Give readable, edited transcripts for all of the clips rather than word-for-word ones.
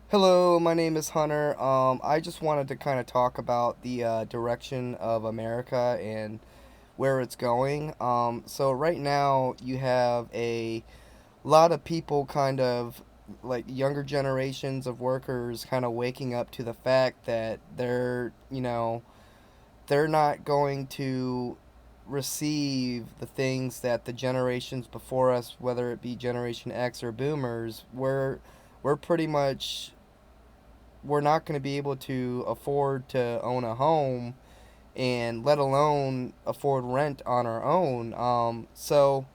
Hello, my name is Hunter. I just wanted to kind of talk about the direction of America and where it's going. So right now you have a lot of people kind of like younger generations of workers kind of waking up to the fact that they're not going to receive the things that the generations before us, whether it be Generation X or Boomers, we're pretty much we're not going to be able to afford to own a home and let alone afford rent on our own. So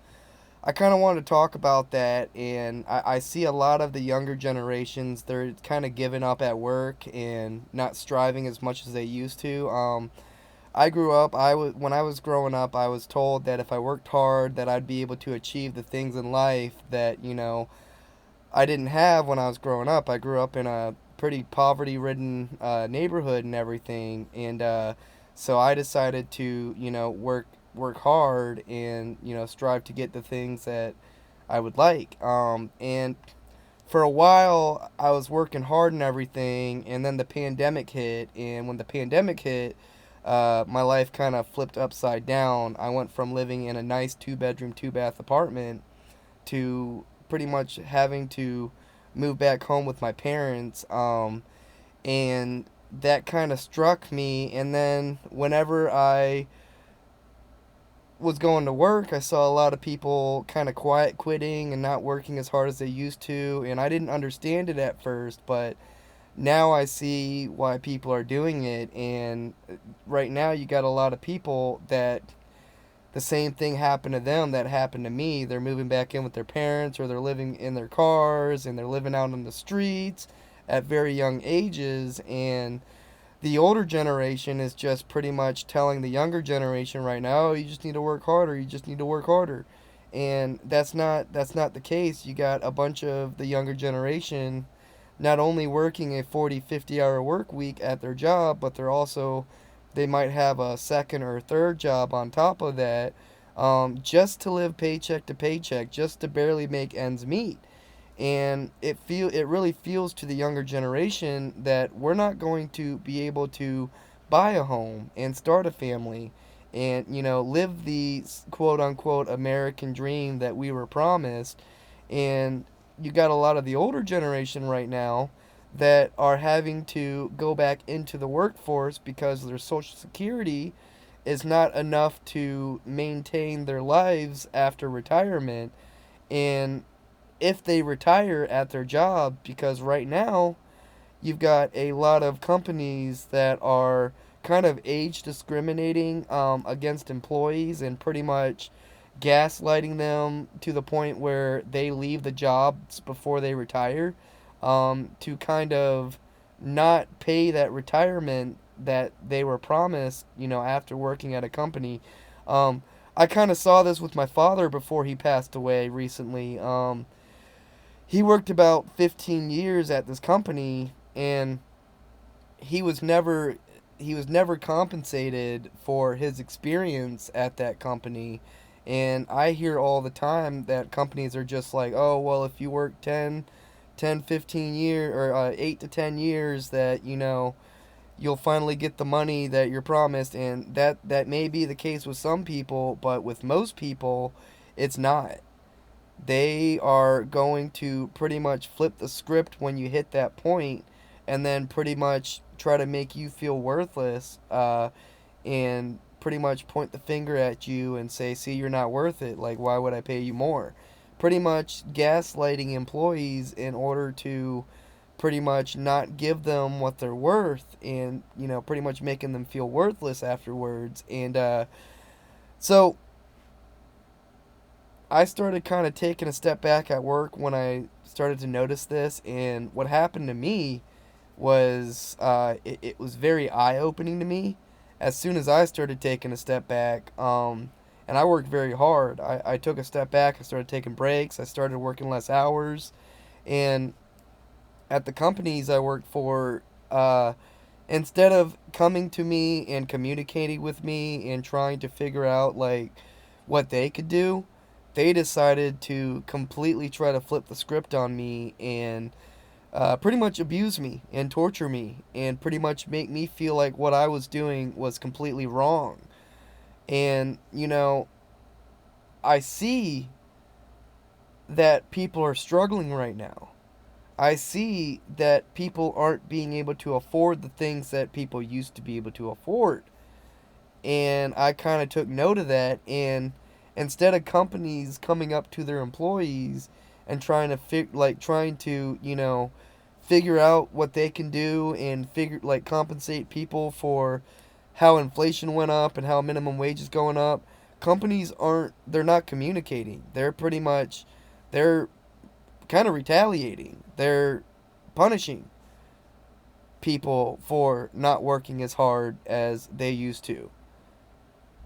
I kind of want to talk about that, and I see a lot of the younger generations, they're kind of giving up at work and not striving as much as they used to. I grew up, when I was growing up, I was told that if I worked hard, that I'd be able to achieve the things in life that, I didn't have when I was growing up. I grew up in a pretty poverty-ridden neighborhood and everything, and so I decided to work hard and strive to get the things that I would like. And for a while, I was working hard and everything, and then the pandemic hit. And when the pandemic hit, my life kind of flipped upside down. I went from living in a nice two-bedroom, two-bath apartment to pretty much having to move back home with my parents. And that kind of struck me. And then whenever I was going to work, I saw a lot of people kind of quiet quitting and not working as hard as they used to. And I didn't understand it at first, but now I see why people are doing it. And right now, you got a lot of people that the same thing happened to them that happened to me. They're moving back in with their parents, or they're living in their cars, and they're living out on the streets at very young ages. And the older generation is just pretty much telling the younger generation right now, oh, you just need to work harder, you just need to work harder. And that's not the case. You got a bunch of the younger generation not only working a 40, 50-hour work week at their job, but they might have a second or third job on top of that, just to live paycheck to paycheck, just to barely make ends meet. And it really feels to the younger generation that we're not going to be able to buy a home and start a family and live the quote unquote American dream that we were promised. And you got a lot of the older generation right now that are having to go back into the workforce because their social security is not enough to maintain their lives after retirement. And if they retire at their job, because right now you've got a lot of companies that are kind of age discriminating against employees and pretty much gaslighting them to the point where they leave the jobs before they retire, to kind of not pay that retirement that they were promised, after working at a company. I kind of saw this with my father before he passed away recently. He worked about 15 years at this company, and he was never he was never compensated for his experience at that company. And I hear all the time that companies are just like, oh, well, if you work 15 years, or 8 to 10 years, that you'll finally get the money that you're promised. And that may be the case with some people, but with most people it's not. They are going to pretty much flip the script when you hit that point, and then pretty much try to make you feel worthless, and pretty much point the finger at you and say, see, you're not worth it. Like, why would I pay you more? Pretty much gaslighting employees in order to pretty much not give them what they're worth, and, pretty much making them feel worthless afterwards. And so I started kind of taking a step back at work when I started to notice this. And what happened to me was, it was very eye opening to me as soon as I started taking a step back. And I worked very hard. I took a step back, I started taking breaks, I started working less hours. And at the companies I worked for, instead of coming to me and communicating with me and trying to figure out like what they could do, they decided to completely try to flip the script on me and pretty much abuse me and torture me and pretty much make me feel like what I was doing was completely wrong. And, I see that people are struggling right now. I see that people aren't being able to afford the things that people used to be able to afford. And I kind of took note of that. And instead of companies coming up to their employees and trying to, figure out what they can do and compensate people for how inflation went up and how minimum wage is going up, they're not communicating. They're kind of retaliating. They're punishing people for not working as hard as they used to.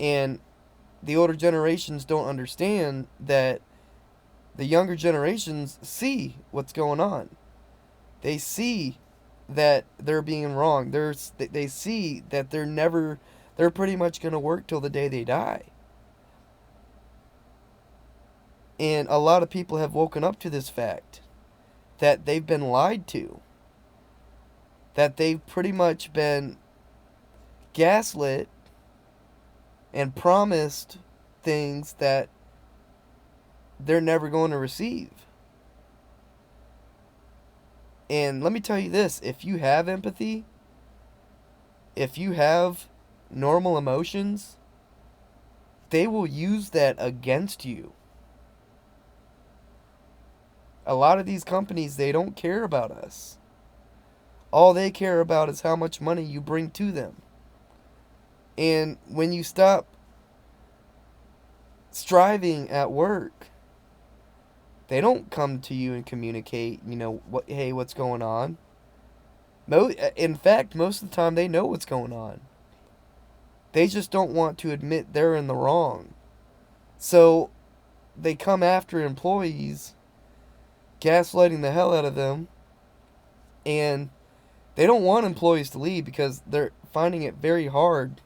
And the older generations don't understand that the younger generations see what's going on. They see that they're being wrong. They see that they're pretty much going to work till the day they die. And a lot of people have woken up to this fact that they've been lied to, that they've pretty much been gaslit and promised things that they're never going to receive. And let me tell you this, if you have empathy, if you have normal emotions, they will use that against you. A lot of these companies, they don't care about us. All they care about is how much money you bring to them. And when you stop striving at work, they don't come to you and communicate, hey, what's going on? In fact, most of the time they know what's going on. They just don't want to admit they're in the wrong. So they come after employees, gaslighting the hell out of them, and they don't want employees to leave because they're finding it very hard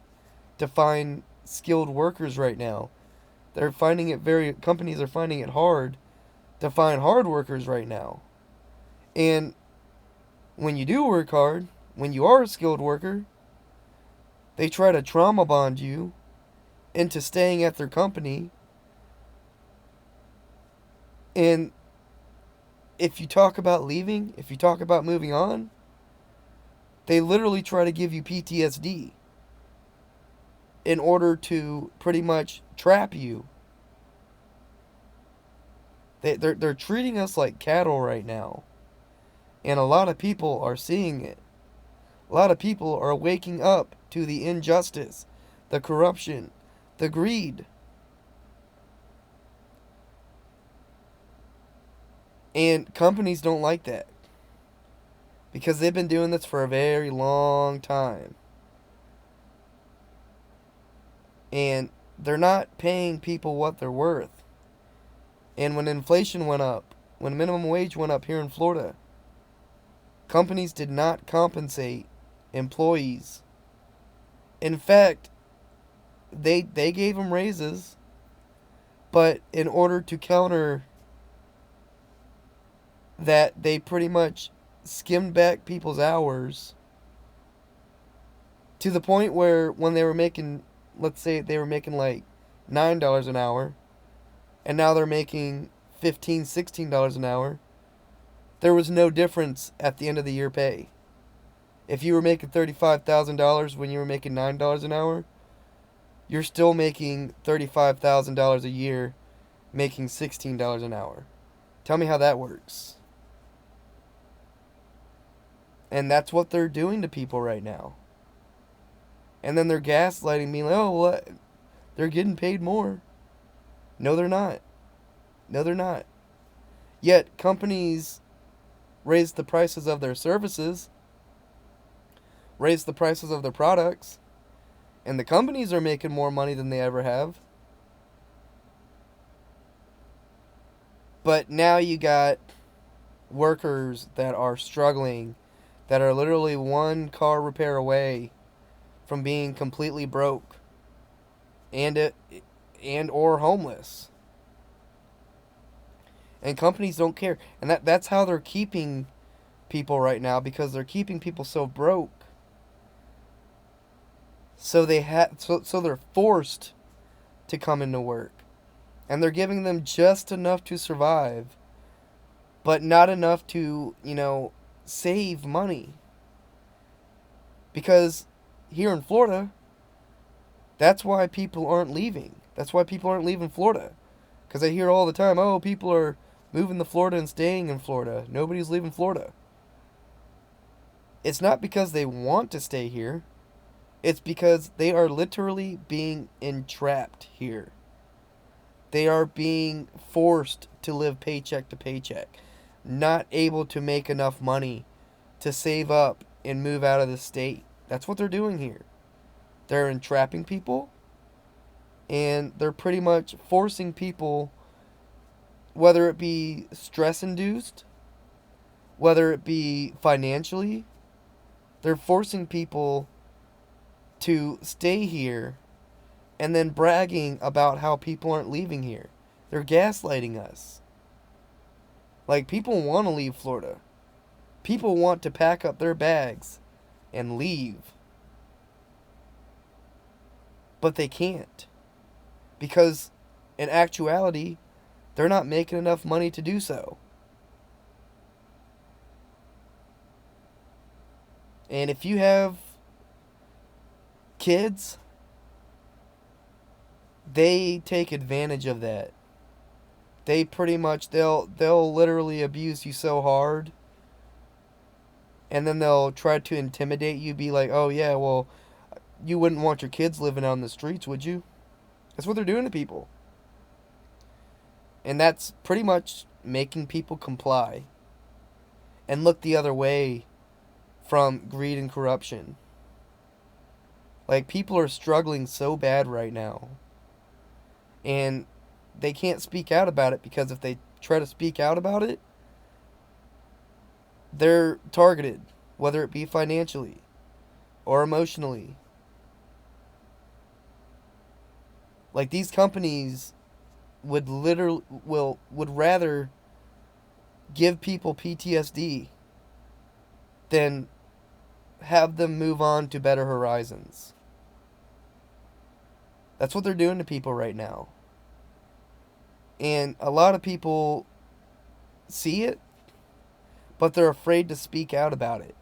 to find skilled workers right now. Companies are finding it hard to find hard workers right now. And when you do work hard, when you are a skilled worker, they try to trauma bond you into staying at their company. And if you talk about leaving, if you talk about moving on, they literally try to give you PTSD in order to pretty much trap you. They're treating us like cattle right now. And a lot of people are seeing it. A lot of people are waking up to the injustice, the corruption, the greed. And companies don't like that. Because they've been doing this for a very long time. And they're not paying people what they're worth. And when inflation went up, when minimum wage went up here in Florida, companies did not compensate employees. In fact, they gave them raises, but in order to counter that, they pretty much skimmed back people's hours to the point where when they were making, let's say they were making like $9 an hour, and now they're making $15, $16 an hour, there was no difference at the end of the year pay. If you were making $35,000 when you were making $9 an hour, you're still making $35,000 a year, making $16 an hour. Tell me how that works. And that's what they're doing to people right now. And then they're gaslighting me like, oh, what? They're getting paid more. No, they're not. No, they're not. Yet companies raise the prices of their services, raise the prices of their products, and the companies are making more money than they ever have. But now you got workers that are struggling, that are literally one car repair away from being completely broke and or homeless. And companies don't care. And that's how they're keeping people right now because they're keeping people so broke. So they're forced to come into work. And they're giving them just enough to survive, but not enough to, save money. Because here in Florida, that's why people aren't leaving. That's why people aren't leaving Florida. Because I hear all the time, oh, people are moving to Florida and staying in Florida. Nobody's leaving Florida. It's not because they want to stay here. It's because they are literally being entrapped here. They are being forced to live paycheck to paycheck. Not able to make enough money to save up and move out of the state. That's what they're doing here. They're entrapping people. And they're pretty much forcing people, whether it be stress-induced, whether it be financially, they're forcing people to stay here and then bragging about how people aren't leaving here. They're gaslighting us. Like, people want to leave Florida. People want to pack up their bags and leave. But they can't. Because, in actuality, they're not making enough money to do so. And if you have kids, they take advantage of that. They pretty much, they'll literally abuse you so hard. And then they'll try to intimidate you, be like, oh yeah, well, you wouldn't want your kids living out in the streets, would you? That's what they're doing to people. And that's pretty much making people comply and look the other way from greed and corruption. Like, people are struggling so bad right now. And they can't speak out about it because if they try to speak out about it, they're targeted, whether it be financially or emotionally. Like, these companies would rather give people PTSD than have them move on to better horizons. That's what they're doing to people right now. And a lot of people see it, but they're afraid to speak out about it.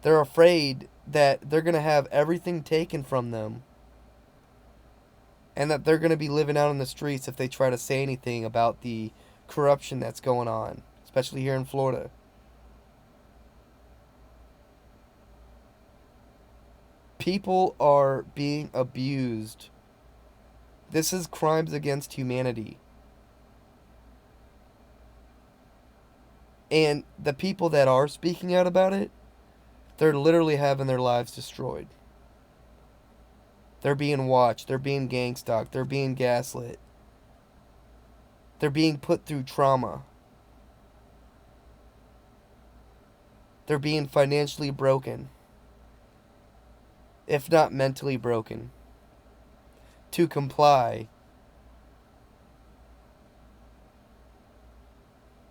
They're afraid that they're going to have everything taken from them and that they're going to be living out on the streets if they try to say anything about the corruption that's going on, especially here in Florida. People are being abused. This is crimes against humanity. And the people that are speaking out about it, they're literally having their lives destroyed. They're being watched. They're being gang stalked. They're being gaslit. They're being put through trauma. They're being financially broken, if not mentally broken, to comply.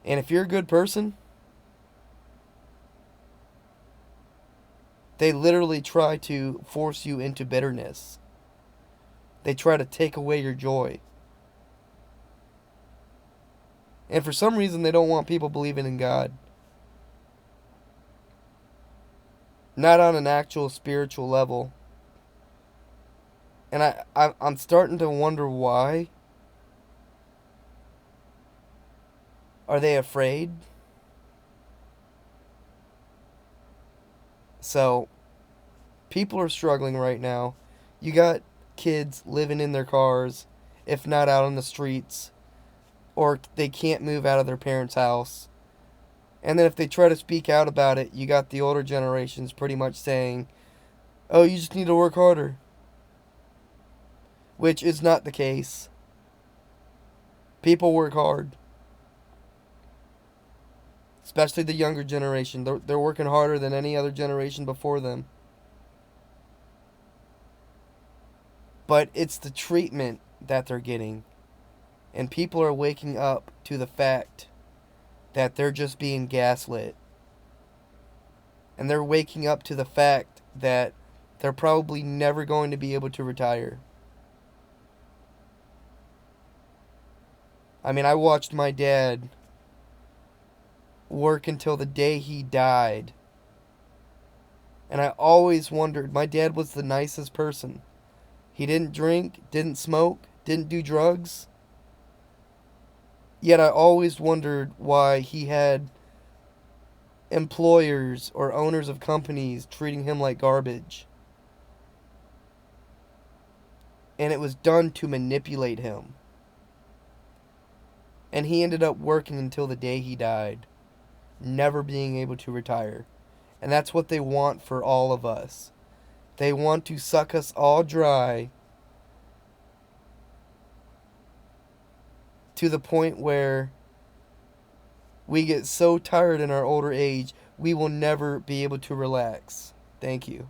And if you're a good person, they literally try to force you into bitterness. They try to take away your joy. And for some reason, they don't want people believing in God. Not on an actual spiritual level. And I'm starting to wonder why. Are they afraid? So, people are struggling right now. You got kids living in their cars, if not out on the streets, or they can't move out of their parents' house. And then if they try to speak out about it, you got the older generations pretty much saying, oh, you just need to work harder. Which is not the case. People work hard. Especially the younger generation. They're working harder than any other generation before them. But it's the treatment that they're getting. And people are waking up to the fact that they're just being gaslit. And they're waking up to the fact that they're probably never going to be able to retire. I mean, I watched my dad work until the day he died. And I always wondered, my dad was the nicest person. He didn't drink, didn't smoke, didn't do drugs. Yet I always wondered why he had employers or owners of companies treating him like garbage. And it was done to manipulate him. And he ended up working until the day he died, never being able to retire. And that's what they want for all of us. They want to suck us all dry to the point where we get so tired in our older age, we will never be able to relax. Thank you.